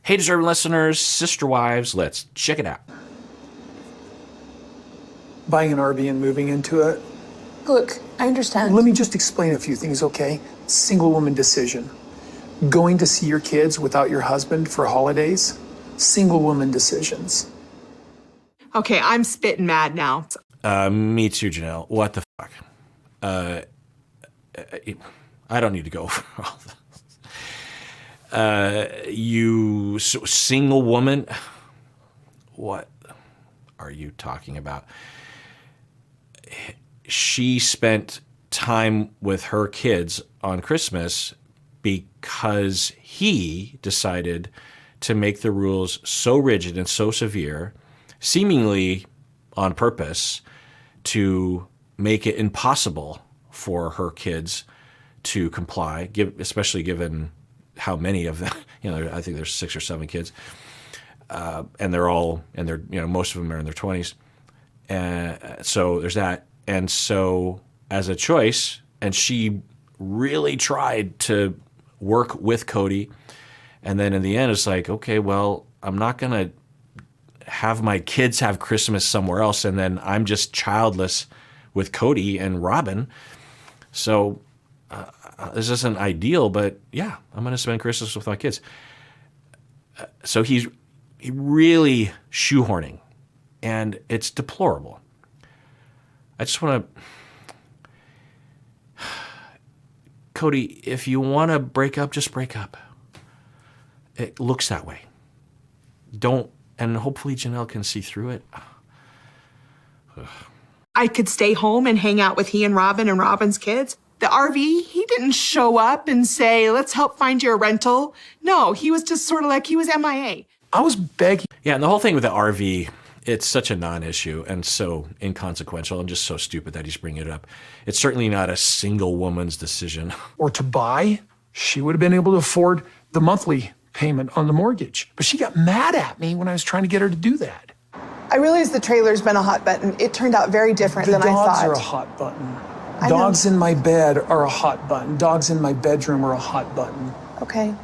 Hey, deserving listeners, sister wives, let's check it out. Buying an RV and moving into it. Look, I understand. Let me just explain a few things, okay? Single woman decision. Going to see your kids without your husband for holidays. Single woman decisions. Okay, I'm spitting mad now. Me too, Janelle. What the fuck? I don't need to go over all this. Single woman? What are you talking about? She spent time with her kids on Christmas because he decided to make the rules so rigid and so severe, seemingly on purpose, to make it impossible for her kids to comply, especially given how many of them, I think there's 6 or 7 kids, and they're all, and they're, most of them are in their 20s. So there's that. And so as a choice, and she really tried to work with Cody. And then in the end, it's like, okay, well, I'm not going to have my kids have Christmas somewhere else. And then I'm just childless with Cody and Robin. So this isn't ideal, but yeah, I'm going to spend Christmas with my kids. So he really shoehorning, and it's deplorable. I just want to, Cody, if you want to break up, just break up. It looks that way. Don't, and hopefully Janelle can see through it. I could stay home and hang out with he and Robin and Robin's kids. The RV, he didn't show up and say, let's help find you a rental. No, he was just sort of like, he was MIA. I was begging. Yeah, and the whole thing with the RV, it's such a non-issue and so inconsequential and just so stupid that he's bringing it up. It's certainly not a single woman's decision. Or to buy, she would have been able to afford the monthly payment on the mortgage. But she got mad at me when I was trying to get her to do that. I realize the trailer's been a hot button. It turned out very different than I thought. Dogs are a hot button. Dogs in my bed are a hot button. Dogs in my bedroom are a hot button. Okay.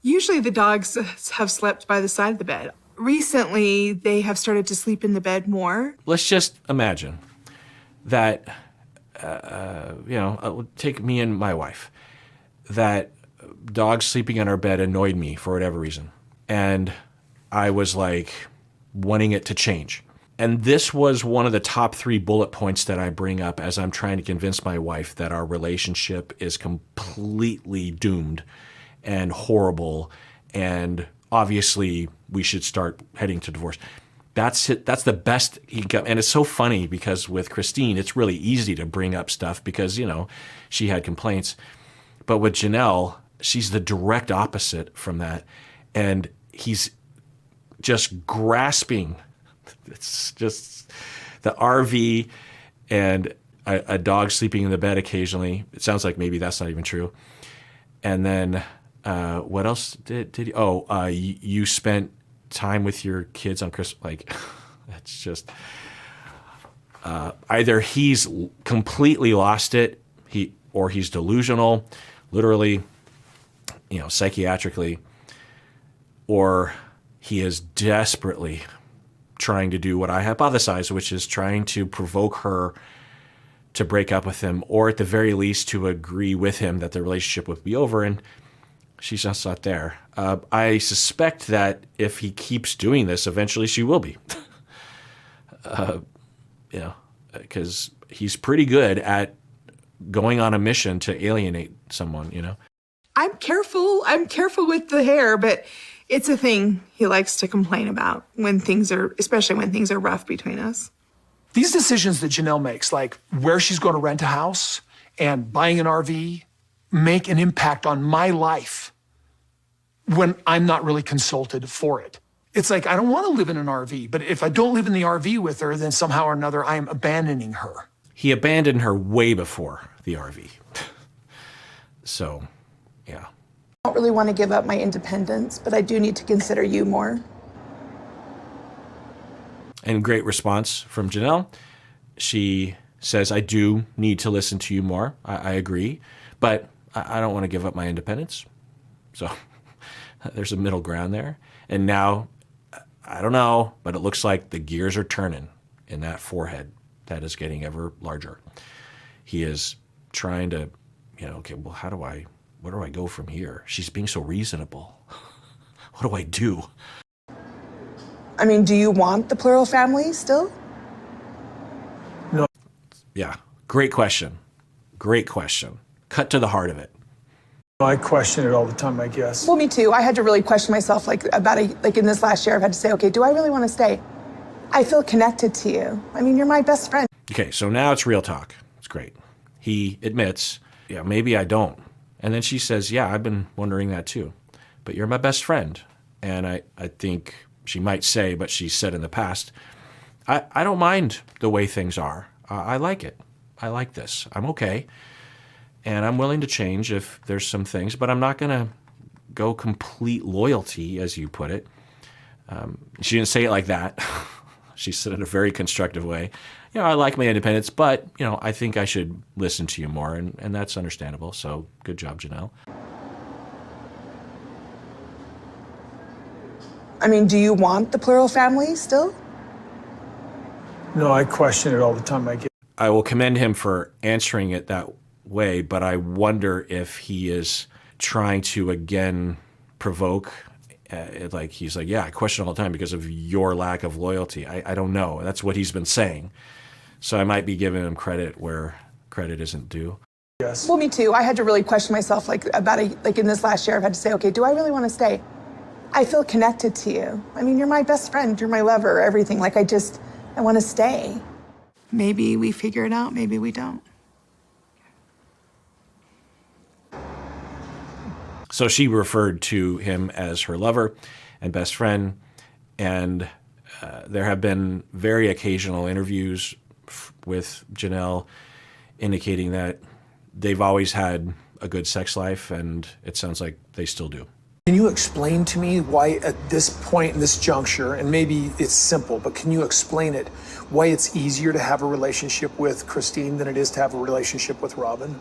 Usually the dogs have slept by the side of the bed. Recently, they have started to sleep in the bed more. Let's just imagine that, take me and my wife, that dogs sleeping in our bed annoyed me for whatever reason. And I was like wanting it to change. And this was one of the top 3 bullet points that I bring up as I'm trying to convince my wife that our relationship is completely doomed and horrible, and obviously we should start heading to divorce. That's it. That's the best he got. And it's so funny because with Christine, it's really easy to bring up stuff because, she had complaints. But with Janelle, she's the direct opposite from that. And he's just grasping. It's just the RV and a dog sleeping in the bed occasionally. It sounds like maybe that's not even true. And then what else did you? Oh, you spent time with your kids on Christmas. Like, that's just either he's completely lost it, or he's delusional, literally, psychiatrically, or he is desperately trying to do what I hypothesize, which is trying to provoke her to break up with him, or at the very least to agree with him that the relationship would be over, and she's just not there. I suspect that if he keeps doing this, eventually she will be. Because he's pretty good at going on a mission to alienate someone, I'm careful with the hair, but it's a thing he likes to complain about especially when things are rough between us. These decisions that Janelle makes, like where she's going to rent a house and buying an RV, make an impact on my life when I'm not really consulted for it. It's like, I don't want to live in an RV, but if I don't live in the RV with her, then somehow or another, I am abandoning her. He abandoned her way before the RV. So, yeah. I don't really want to give up my independence, but I do need to consider you more. And great response from Janelle. She says, I do need to listen to you more. I agree, but I don't want to give up my independence. So There's a middle ground there. And now, I don't know, but it looks like the gears are turning in that forehead that is getting ever larger. He is trying to, okay, well, where do I go from here? She's being so reasonable. What do I do? I mean, do you want the plural family still? No. Yeah, great question. Great question. Cut to the heart of it. I question it all the time, I guess. Well, me too. I had to really question myself, like in this last year, I've had to say, okay, do I really want to stay? I feel connected to you. I mean, you're my best friend. Okay, so now it's real talk. It's great. He admits, yeah, maybe I don't. And then she says, yeah, I've been wondering that too. But you're my best friend. And I think she might say, but she said in the past, I don't mind the way things are. I like it. I like this. I'm okay. And I'm willing to change if there's some things, but I'm not going to go complete loyalty, as you put it. She didn't say it like that. She said it in a very constructive way. I like my independence, but, I think I should listen to you more, and that's understandable. So good job, Janelle. I mean, do you want the plural family still? No, I question it all the time, I guess. I will commend him for answering it that way, but I wonder if he is trying to again provoke. He's like, yeah, I question all the time because of your lack of loyalty. I don't know. That's what he's been saying. So I might be giving him credit where credit isn't due. Yes. Well, me too. I had to really question myself, in this last year, I've had to say, okay, do I really want to stay? I feel connected to you. I mean, you're my best friend. You're my lover, everything. I want to stay. Maybe we figure it out, maybe we don't. So she referred to him as her lover and best friend, and there have been very occasional interviews with Janelle indicating that they've always had a good sex life, and it sounds like they still do. Can you explain to me why at this point in this juncture, and maybe it's simple, but can you explain it, why it's easier to have a relationship with Christine than it is to have a relationship with Robin?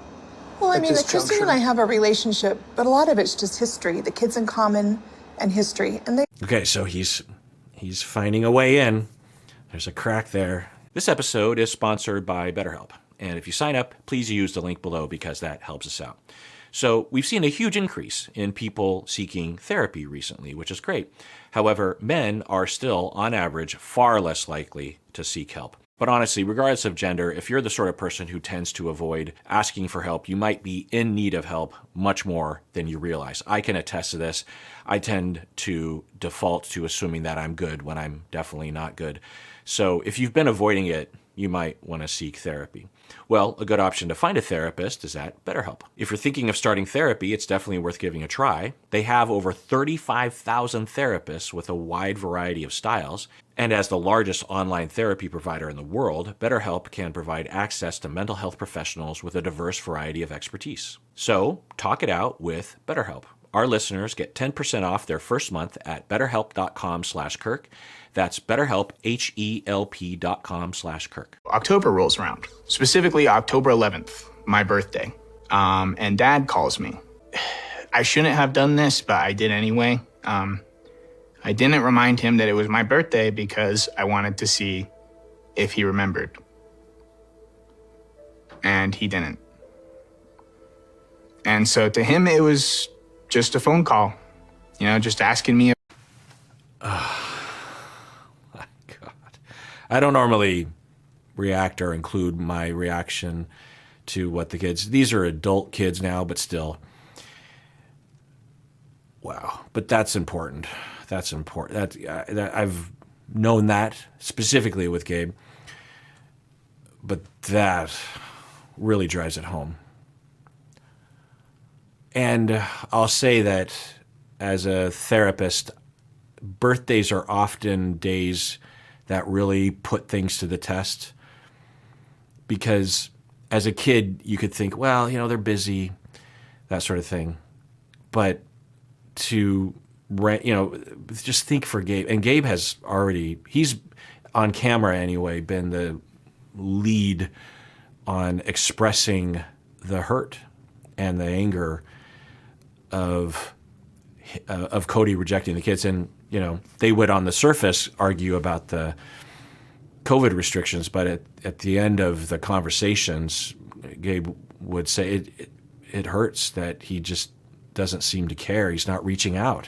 Well, I At mean, this Christine juncture? and I have a relationship, but a lot of it's just history, the kids in common and history. And they Okay, so he's finding a way in. There's a crack there. This episode is sponsored by BetterHelp. And if you sign up, please use the link below because that helps us out. So we've seen a huge increase in people seeking therapy recently, which is great. However, men are still, on average, far less likely to seek help. But honestly, regardless of gender, if you're the sort of person who tends to avoid asking for help, you might be in need of help much more than you realize. I can attest to this. I tend to default to assuming that I'm good when I'm definitely not good. So if you've been avoiding it, you might want to seek therapy. Well, a good option to find a therapist is at BetterHelp. If you're thinking of starting therapy, it's definitely worth giving a try. They have over 35,000 therapists with a wide variety of styles. And as the largest online therapy provider in the world, BetterHelp can provide access to mental health professionals with a diverse variety of expertise. So, talk it out with BetterHelp. Our listeners get 10% off their first month at betterhelp.com/Kirk. That's BetterHelp, HELP.com/Kirk. October rolls around, specifically October 11th, my birthday. And Dad calls me. I shouldn't have done this, but I did anyway. I didn't remind him that it was my birthday because I wanted to see if he remembered. And he didn't. And so to him, it was just a phone call, just asking me. My God. I don't normally react or include my reaction to what the kids, these are adult kids now, but still. Wow. But that's important. That's important. That I've known that specifically with Gabe, but that really drives it home. And I'll say that as a therapist, birthdays are often days that really put things to the test. Because as a kid, you could think, well, they're busy, that sort of thing. But just think for Gabe. And Gabe has already, he's on camera anyway, been the lead on expressing the hurt and the anger of of Cody rejecting the kids. And, they would on the surface argue about the COVID restrictions, but at the end of the conversations, Gabe would say it hurts that he just doesn't seem to care. He's not reaching out.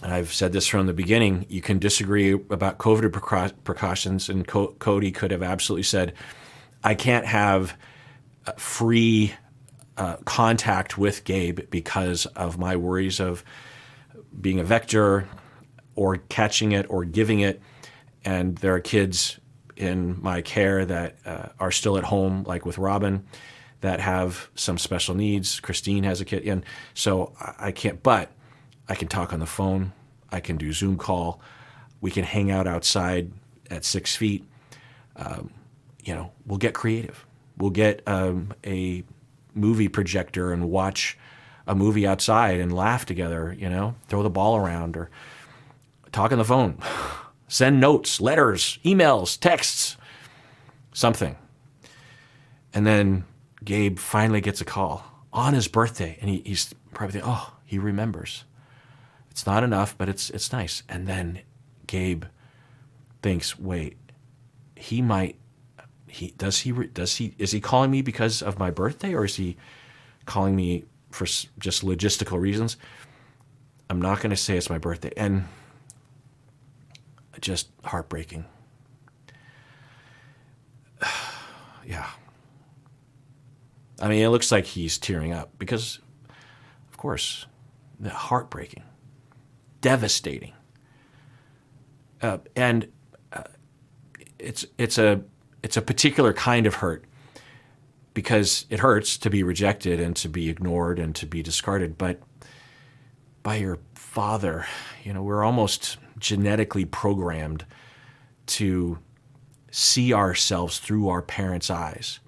And I've said this from the beginning. You can disagree about COVID precautions, and Cody could have absolutely said, I can't have free contact with Gabe because of my worries of being a vector or catching it or giving it. And there are kids in my care that are still at home, like with Robin, that have some special needs. Christine has a kid. And so I can't, but I can talk on the phone. I can do Zoom call. We can hang out outside at 6 feet. We'll get creative. We'll get a movie projector and watch a movie outside and laugh together, throw the ball around or talk on the phone, send notes, letters, emails, texts, something. And then Gabe finally gets a call on his birthday, and he's probably thinking, oh, he remembers. It's not enough, but it's nice. And then Gabe thinks, wait, is he calling me because of my birthday, or is he calling me for just logistical reasons? I'm not going to say it's my birthday. And just heartbreaking. Yeah. I mean, it looks like he's tearing up because, of course, heartbreaking, devastating. And it's a particular kind of hurt because it hurts to be rejected and to be ignored and to be discarded. But by your father, we're almost genetically programmed to see ourselves through our parents' eyes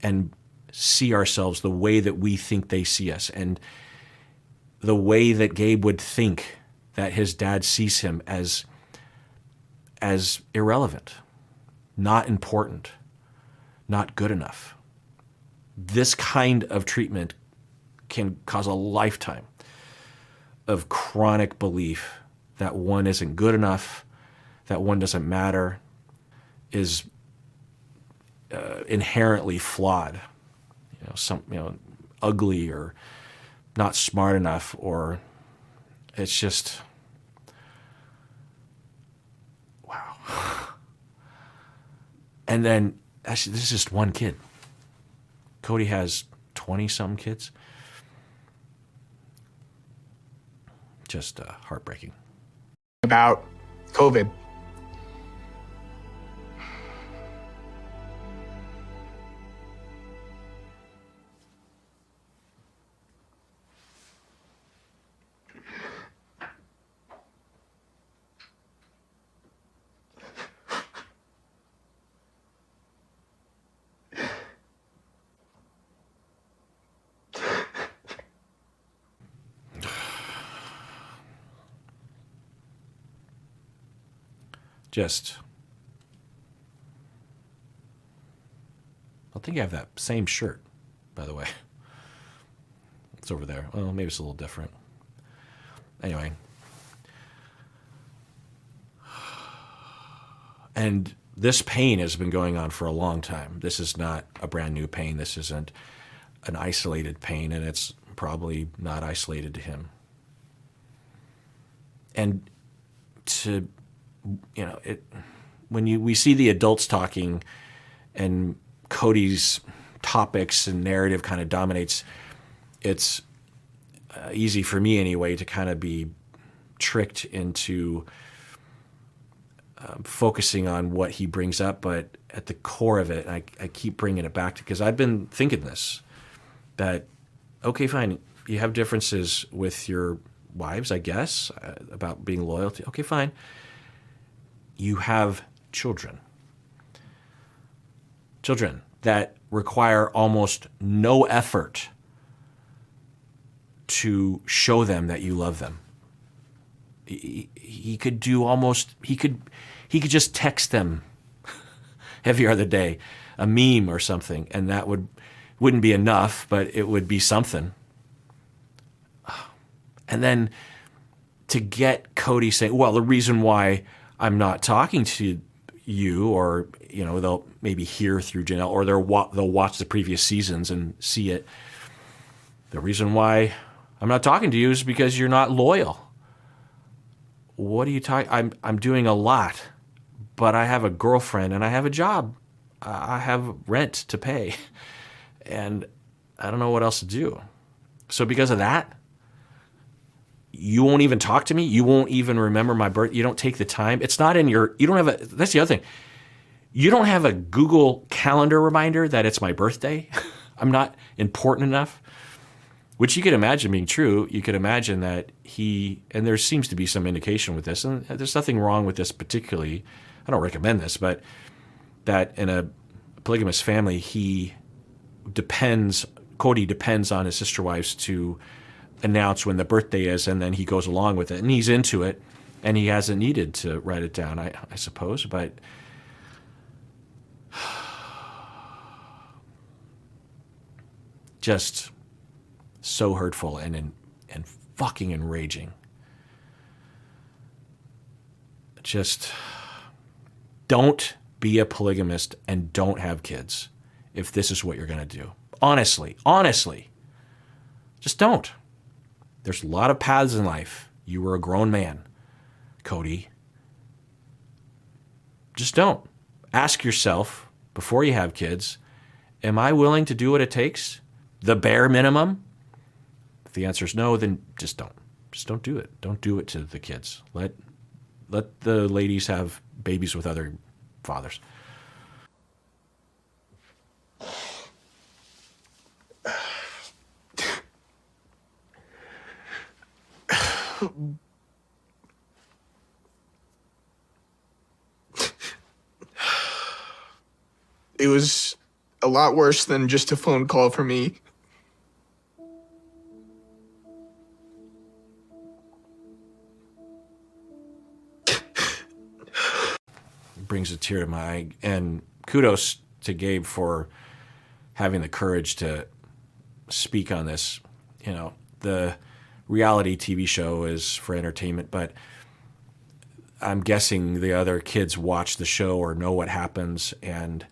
and see ourselves the way that we think they see us. And the way that Gabe would think that his dad sees him as irrelevant, not important, not good enough. This kind of treatment can cause a lifetime of chronic belief that one isn't good enough, that one doesn't matter, is inherently flawed, ugly or not smart enough, or it's just, wow. And then, actually, this is just one kid. Cody has 20-some kids. Just heartbreaking. About COVID. I think you have that same shirt, by the way. It's over there. Well, maybe it's a little different. Anyway. And this pain has been going on for a long time. This is not a brand new pain. This isn't an isolated pain, and it's probably not isolated to him. And when we see the adults talking and Cody's topics and narrative kind of dominates, it's easy for me anyway to kind of be tricked into focusing on what he brings up. But at the core of it, I keep bringing it back to, because I've been thinking this, that, okay, fine, you have differences with your wives, I guess, about being loyal to, okay, fine. You have children that require almost no effort to show them that you love them. He could just text them every other day, a meme or something, and that wouldn't be enough, but it would be something. And then to get Cody saying, well, the reason why I'm not talking to you, or, you know, they'll maybe hear through Janelle, or they'll watch the previous seasons and see it. The reason why I'm not talking to you is because you're not loyal. What are you talking? I'm doing a lot, but I have a girlfriend and I have a job. I have rent to pay, and I don't know what else to do. So because of that, you won't even talk to me. You won't even remember my birth. You don't take the time. It's not in your, you don't have a, that's the other thing. You don't have a Google Calendar reminder that it's my birthday. I'm not important enough, which you could imagine being true. You could imagine that he, and there seems to be some indication with this, and there's nothing wrong with this particularly. I don't recommend this, but that in a polygamous family, Cody depends on his sister wives to announce when the birthday is, and then he goes along with it, and he's into it, and he hasn't needed to write it down, I suppose, but just so hurtful and fucking enraging. Just don't be a polygamist and don't have kids if this is what you're going to do. Honestly, just don't. There's a lot of paths in life. You were a grown man, Cody. Just don't. Ask yourself before you have kids, am I willing to do what it takes? The bare minimum? If the answer is no, then just don't. Just don't do it. Don't do it to the kids. Let the ladies have babies with other fathers. It was a lot worse than just a phone call for me. Brings a tear to my eye. And kudos to Gabe for having the courage to speak on this. You know, the reality TV show is for entertainment, but I'm guessing the other kids watch the show or know what happens, and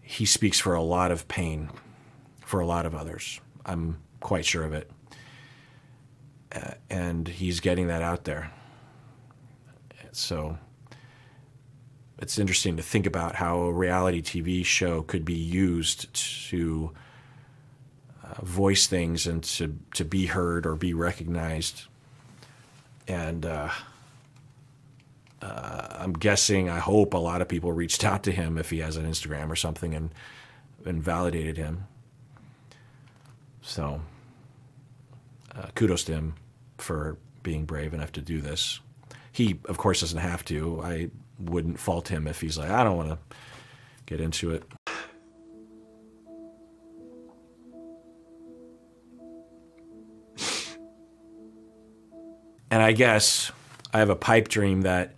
he speaks for a lot of pain for a lot of others. I'm quite sure of it. And he's getting that out there. So it's interesting to think about how a reality TV show could be used to voice things and to be heard or be recognized. And I'm guessing, I hope a lot of people reached out to him if he has an Instagram or something and validated him. So kudos to him for being brave enough to do this. He, of course, doesn't have to. I wouldn't fault him if he's like, I don't want to get into it. And I guess I have a pipe dream that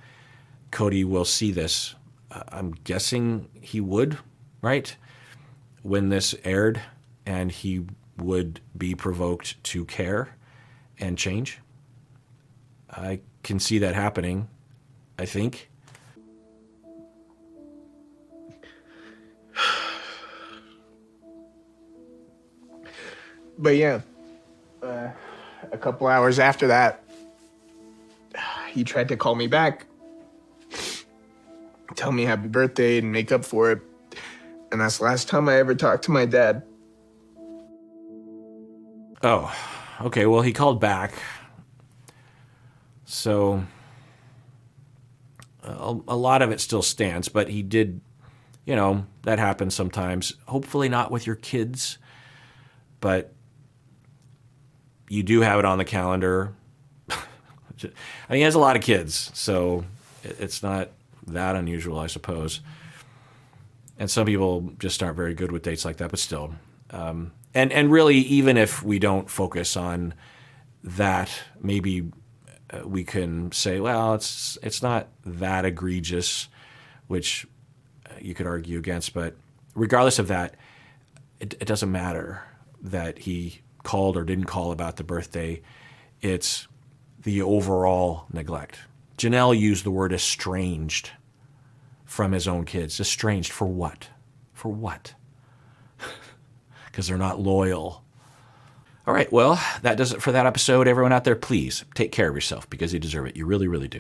Cody will see this. I'm guessing he would, right? When this aired, and he would be provoked to care and change. I can see that happening, I think. But yeah, a couple hours after that, he tried to call me back, tell me happy birthday and make up for it. And that's the last time I ever talked to my dad. Oh, okay. Well, he called back. So a lot of it still stands, but he did, you know, that happens sometimes. Hopefully not with your kids, but you do have it on the calendar. I mean, he has a lot of kids, so it's not that unusual, I suppose. And some people just aren't very good with dates like that, but still. And really, even if we don't focus on that, maybe we can say, well, it's not that egregious, which you could argue against. But regardless of that, it doesn't matter that he called or didn't call about the birthday. It's the overall neglect. Janelle used the word estranged from his own kids. Estranged for what? For what? Because they're not loyal. All right, well, that does it for that episode. Everyone out there, please take care of yourself because you deserve it. You really, really do.